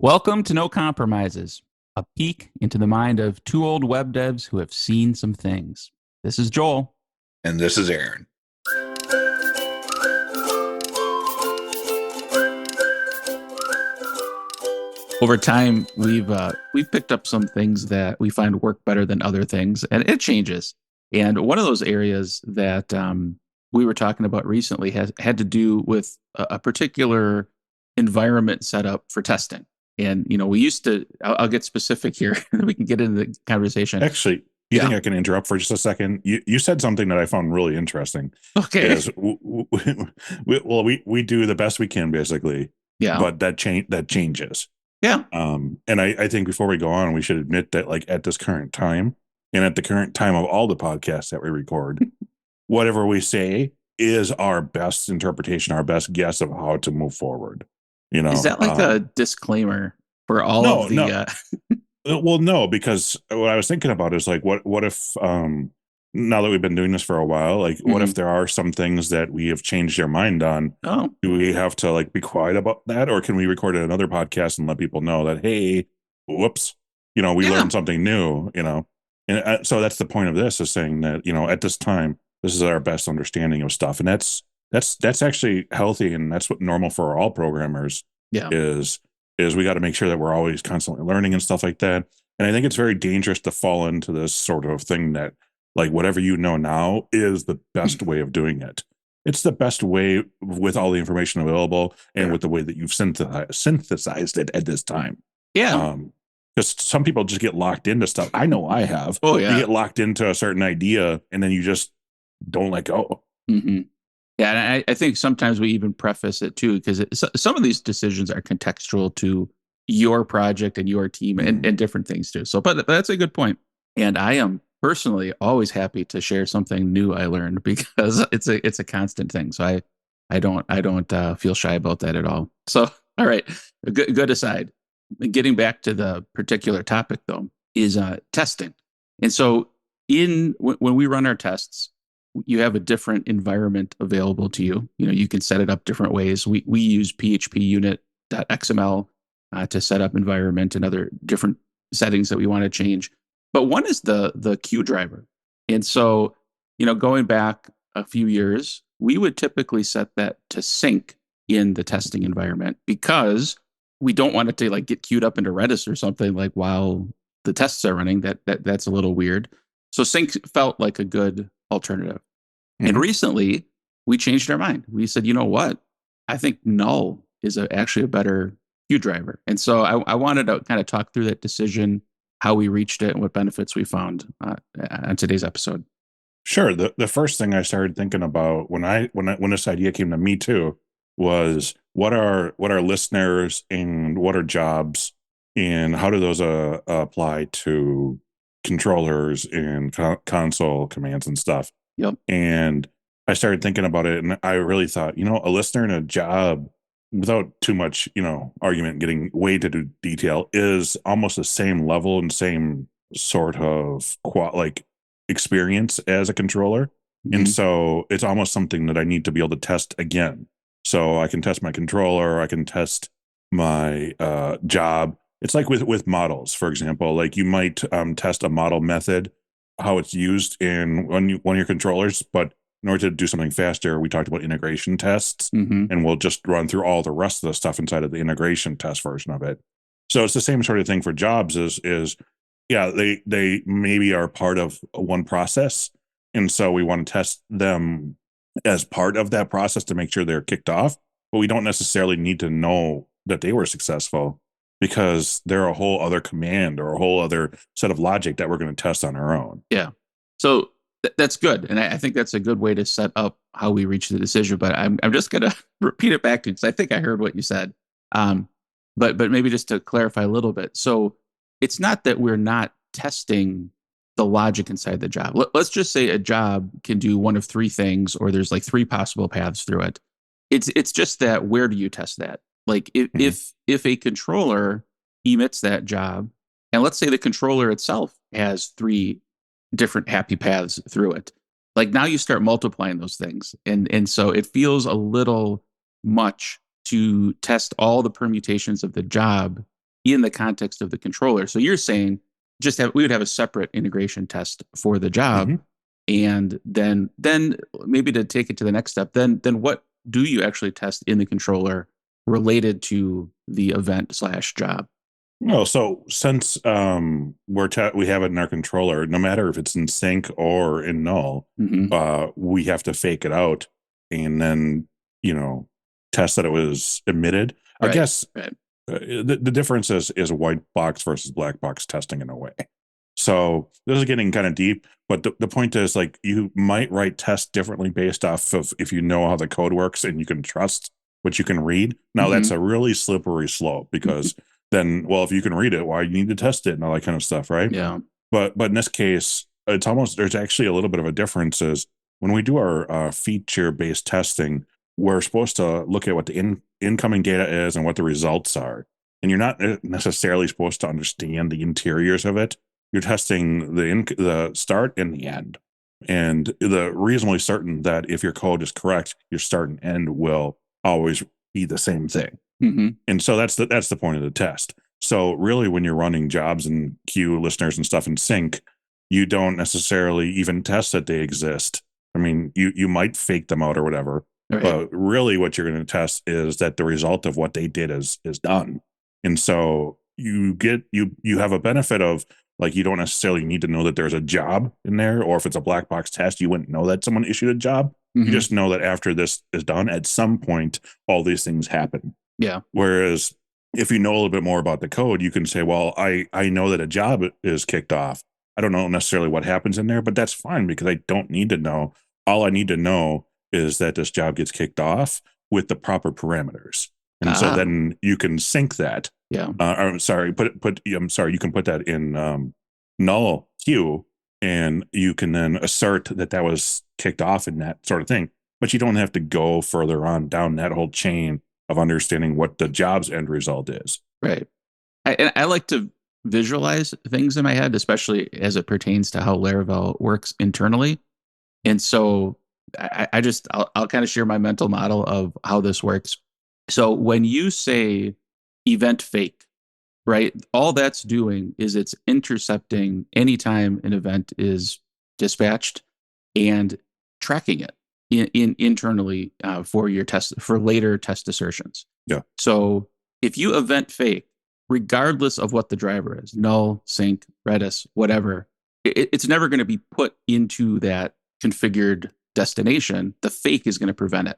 Welcome to No Compromises, a peek into the mind of two old web devs who have seen some things. This is Joel. And this is Aaron. Over time, we've picked up some things that we find work better than other things, and it changes. And one of those areas that we were talking about recently has had to do with a particular environment set up for testing. And we used to. I'll get specific here, and we can get into the conversation. Actually, you Yeah. think I can interrupt for just a second? You said something that I found really interesting. Okay. Is we do the best we can basically, Yeah. but that changes. Yeah. And I think before we go on, we should admit that like at this current time, and at the current time of all the podcasts that we record, whatever we say is our best interpretation, our best guess of how to move forward. Is that like a disclaimer for all No, of the no. Well, no, because what I was thinking about is like, what if, now that we've been doing this for a while, like, what if Mhm. there are some things that we have changed our mind on? Oh, Do we have to like be quiet about that, or can we record another podcast and let people know that, hey, whoops, we yeah. learned something new, and so that's the point of this is saying that at this time, this is our best understanding of stuff, and that's actually healthy, and that's what normal for all programmers Yeah. is is we got to make sure that we're always constantly learning and stuff like that. And I think it's very dangerous to fall into this sort of thing that like whatever you know now is the best way of doing it. It's the best way with all the information available and Sure. with the way that you've synthesized it at this time. Yeah. Because some people just get locked into stuff. I know I have. Oh, You yeah. get locked into a certain idea and then you just don't let go. Hmm. Yeah. And I think sometimes we even preface it too, because some of these decisions are contextual to your project and your team and different things too. But that's a good point. And I am personally always happy to share something new I learned because it's a constant thing. So I don't feel shy about that at all. So, all right, good aside. Getting back to the particular topic though is testing. And so when we run our tests, you have a different environment available to you. You can set it up different ways. We use PHP unit.xml to set up environment and other different settings that we want to change. But one is the queue driver. And so, going back a few years, we would typically set that to sync in the testing environment because we don't want it to like get queued up into Redis or something like while the tests are running. That's a little weird. So sync felt like a good alternative. And Mhm. recently we changed our mind. We said, you know what? I think null is actually a better queue driver. And so I wanted to kind of talk through that decision, how we reached it, and what benefits we found on today's episode. Sure. The first thing I started thinking about when this idea came to me too was what are listeners and what are jobs and how do those apply to controllers and console commands and stuff. Yep. And I started thinking about it and I really thought, a listener and a job without too much, argument getting way to detail is almost the same level and same sort of like experience as a controller. And Mhm. so it's almost something that I need to be able to test again. So I can test my controller, I can test my job. It's like with models, for example, like you might test a model method, how it's used in one of your controllers, but in order to do something faster, we talked about integration tests, Mhm. and we'll just run through all the rest of the stuff inside of the integration test version of it. So it's the same sort of thing for jobs is yeah, they maybe are part of one process, and so we want to test them as part of that process to make sure they're kicked off, but we don't necessarily need to know that they were successful because they're a whole other command or a whole other set of logic that we're going to test on our own. Yeah. So that's good. And I think that's a good way to set up how we reach the decision. But I'm just going to repeat it back to you because I think I heard what you said. Um, but maybe just to clarify a little bit. So it's not that we're not testing the logic inside the job. Let's just say a job can do one of three things, or there's like three possible paths through it. It's just that where do you test that? Like if Mhm. if a controller emits that job, and let's say the controller itself has three different happy paths through it. Like now you start multiplying those things. And so it feels a little much to test all the permutations of the job in the context of the controller. So you're saying we would have a separate integration test for the job, Mm-hmm. and then maybe to take it to the next step, then what do you actually test in the controller related to the event slash job? No, so since we have it in our controller, no matter if it's in sync or in null, Mm-hmm. we have to fake it out and then you know test that it was emitted. I Right. guess Right. the difference is white box versus black box testing in a way. So this is getting kind of deep, but the point is like you might write tests differently based off of if you know how the code works and you can trust what you can read. Now that's Mm-hmm. a really slippery slope Mm-hmm. because then, well, if you can read it, why you need to test it and all that kind of stuff, right? Yeah. But in this case, it's almost there's actually a little bit of a difference is when we do our feature based testing, we're supposed to look at what the incoming data is and what the results are, and you're not necessarily supposed to understand the interiors of it. You're testing the start and the end, and the reasonably certain that if your code is correct, your start and end will always be the same thing. Mm-hmm. And so that's the point of the test. So really, when you're running jobs and queue listeners and stuff in sync, you don't necessarily even test that they exist. I mean, you might fake them out or whatever, Right. but really, what you're going to test is that the result of what they did is done. And so you have a benefit of like you don't necessarily need to know that there's a job in there, or if it's a black box test, you wouldn't know that someone issued a job. You Mm-hmm. just know that after this is done, at some point, all these things happen. Yeah. Whereas if you know a little bit more about the code, you can say, well, I know that a job is kicked off. I don't know necessarily what happens in there, but that's fine because I don't need to know. All I need to know is that this job gets kicked off with the proper parameters. And so Ah. then you can sync that. Yeah. I'm sorry, I'm sorry, you can put that in null queue and you can then assert that that was kicked off in that sort of thing. But you don't have to go further on down that whole chain of understanding what the job's end result is. Right. And I like to visualize things in my head, especially as it pertains to how Laravel works internally. And so I'll kind of share my mental model of how this works. So when you say event fake, right, all that's doing is it's intercepting anytime an event is dispatched and tracking it in internally for your test for later test assertions. Yeah. So if you event fake, regardless of what the driver is, null, sync, Redis, whatever, it's never going to be put into that configured destination. The fake is going to prevent it.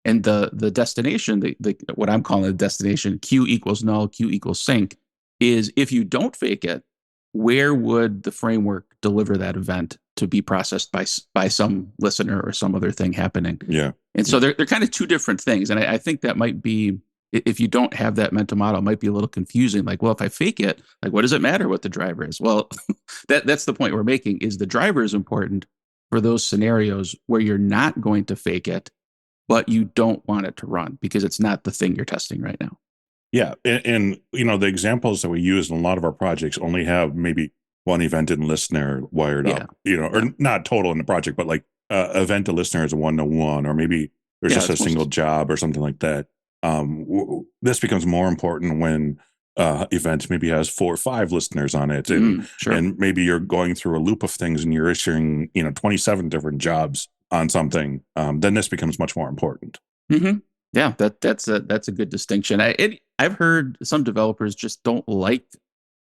And the destination, the what I'm calling the destination, Q equals null, Q equals sync, is if you don't fake it, where would the framework deliver that event to be processed by some listener or some other thing happening? Yeah. And so they're kind of two different things. And I think that might be, if you don't have that mental model, it might be a little confusing. Like, well, if I fake it, like, what does it matter what the driver is? Well, that's the point we're making is the driver is important for those scenarios where you're not going to fake it, but you don't want it to run because it's not the thing you're testing right now. Yeah. And the examples that we use in a lot of our projects only have maybe one event and listener wired Yeah. up, Yeah. or not total in the project, but like event to listener is a 1-to-1, or maybe there's Yeah. just a It's single most, job or something like that. This becomes more important when event maybe has 4 or 5 listeners on it, sure. and maybe you're going through a loop of things and you're issuing 27 different jobs on something. Then this becomes much more important. Mm-hmm. Yeah, that's a good distinction. I've heard some developers just don't like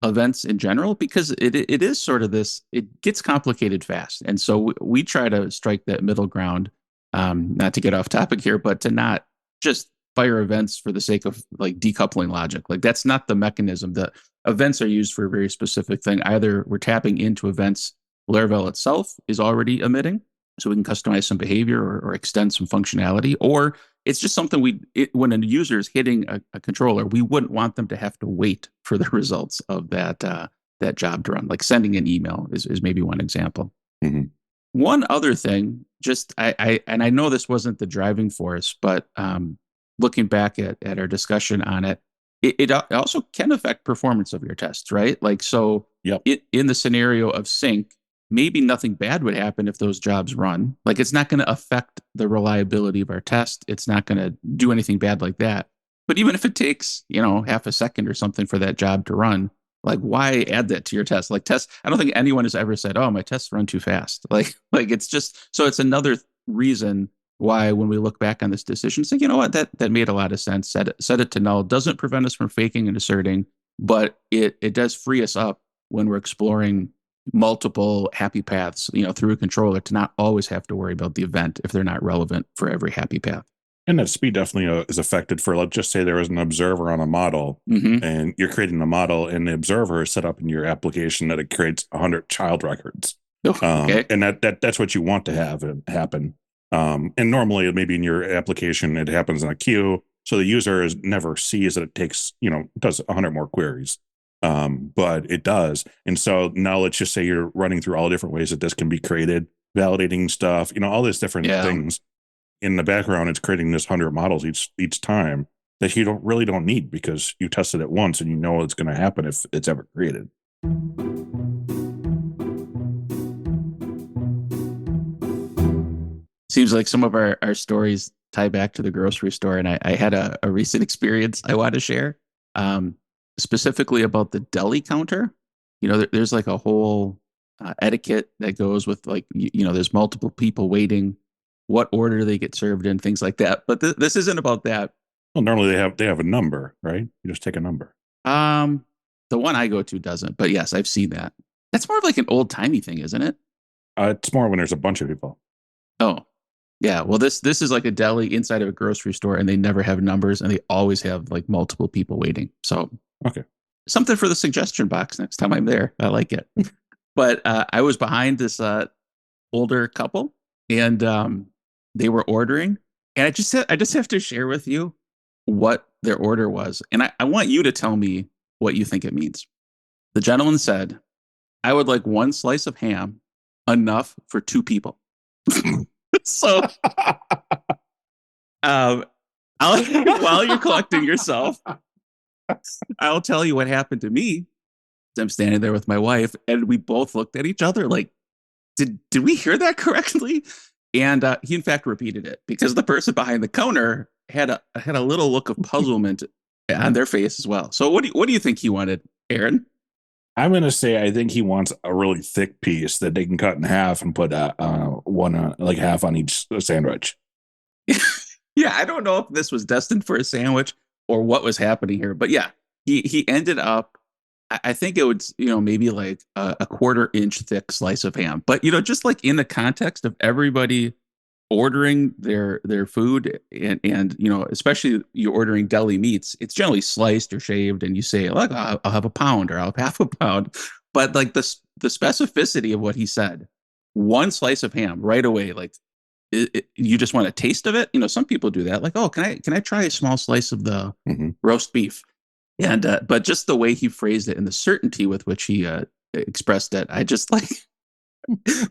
events in general because it is sort of this. It gets complicated fast, and so we try to strike that middle ground. Not to get off topic here, but to not just fire events for the sake of like decoupling logic. Like that's not the mechanism. The events are used for a very specific thing. Either we're tapping into events Laravel itself is already emitting, so we can customize some behavior or extend some functionality, or it's just something when a user is hitting a controller, we wouldn't want them to have to wait for the results of that job to run. Like sending an email is maybe one example. Mhm. One other thing, just I know this wasn't the driving force, but looking back at our discussion on it, it also can affect performance of your tests, right? Like so, Yep. in the scenario of sync, maybe nothing bad would happen if those jobs run. Like it's not going to affect the reliability of our test. It's not going to do anything bad like that. But even if it takes, half a second or something for that job to run, like why add that to your test? Like test, I don't think anyone has ever said, "Oh, my tests run too fast." Like it's just so it's another reason why when we look back on this decision, say, you know what, that made a lot of sense. Set it to null. Doesn't prevent us from faking and asserting, but it does free us up when we're exploring multiple happy paths, through a controller to not always have to worry about the event if they're not relevant for every happy path. And that speed definitely is affected for, let's just say there was an observer on a model Mm-hmm. and you're creating a model and the observer is set up in your application that it creates 100 child records. Oh, okay. And that's what you want to have happen. And normally maybe in your application, it happens in a queue. So the user never sees that it takes, does 100 more queries. But it does. And so now let's just say you're running through all different ways that this can be created, validating stuff, all these different Yeah. things. In the background, it's creating this 100 models each time that you don't need because you tested it once and you know it's going to happen if it's ever created. Seems like some of our stories tie back to the grocery store, and I had a recent experience I want to share, specifically about the deli counter. There's like a whole etiquette that goes with like there's multiple people waiting, what order they get served in, things like that. But this isn't about that. Well, normally they have a number, right? You just take a number. The one I go to doesn't, but yes, I've seen that. That's more of like an old timey thing, isn't it? It's more when there's a bunch of people. Oh, yeah. Well, this is like a deli inside of a grocery store, and they never have numbers, and they always have like multiple people waiting. So, okay, something for the suggestion box next time I'm there. I like it. But I was behind this older couple, and they were ordering, and I just have to share with you what their order was, and I want you to tell me what you think it means. The gentleman said, "I would like one slice of ham, enough for two people." So, um, while you're collecting yourself, I'll tell you what happened to me. I'm standing there with my wife, and we both looked at each other like, "Did we hear that correctly?" And he, in fact, repeated it because the person behind the counter had a little look of puzzlement on their face as well. So, what do you think he wanted, Aaron? I'm going to say I think he wants a really thick piece that they can cut in half and put one like half on each sandwich. Yeah, I don't know if this was destined for a sandwich or what was happening here, but yeah, he ended up. I think it would, maybe like a quarter-inch thick slice of ham, but just like in the context of everybody ordering their food, and especially you're ordering deli meats, it's generally sliced or shaved, and you say, "Look, I'll have a pound or I'll have half a pound," but like the specificity of what he said, one slice of ham right away, like you just want a taste of it. Some people do that, like, "Oh, can I try a small slice of the roast beef?" And but just the way he phrased it and the certainty with which he expressed it, I just like.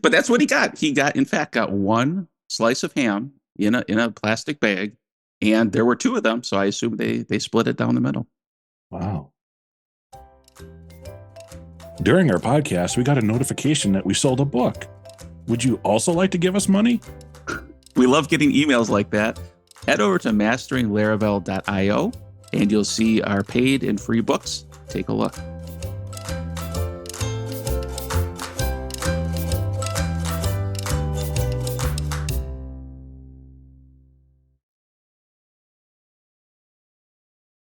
But that's what he got. He in fact, got one slice of ham in a plastic bag, and there were two of them, so I assume they split it down the middle. Wow. During our podcast, we got a notification that we sold a book. Would you also like to give us money? We love getting emails like that. Head over to masteringlaravel.io, and you'll see our paid and free books. Take a look.